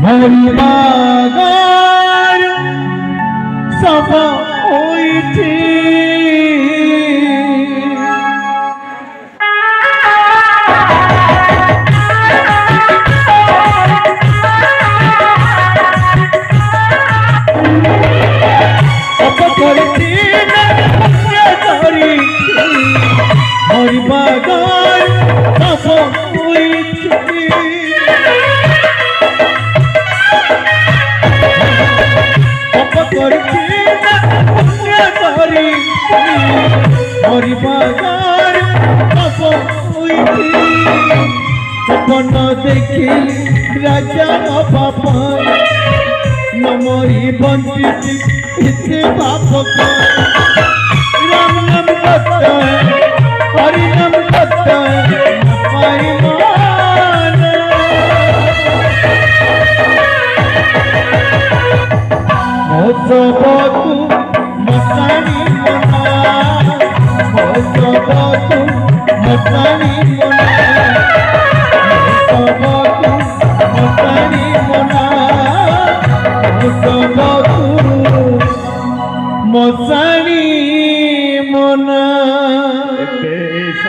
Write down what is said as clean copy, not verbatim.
हरिबागर सब होइथी सब करती हरिबागर सब होइथी हरिबागर सपन देखिली राजा बापा नमरी बंदी इसे बाप राम नाम करता है हरि नाम करता है सबतु मसानी मना सबतु मसानी मना सबतु मसानी मना सबतु मसानी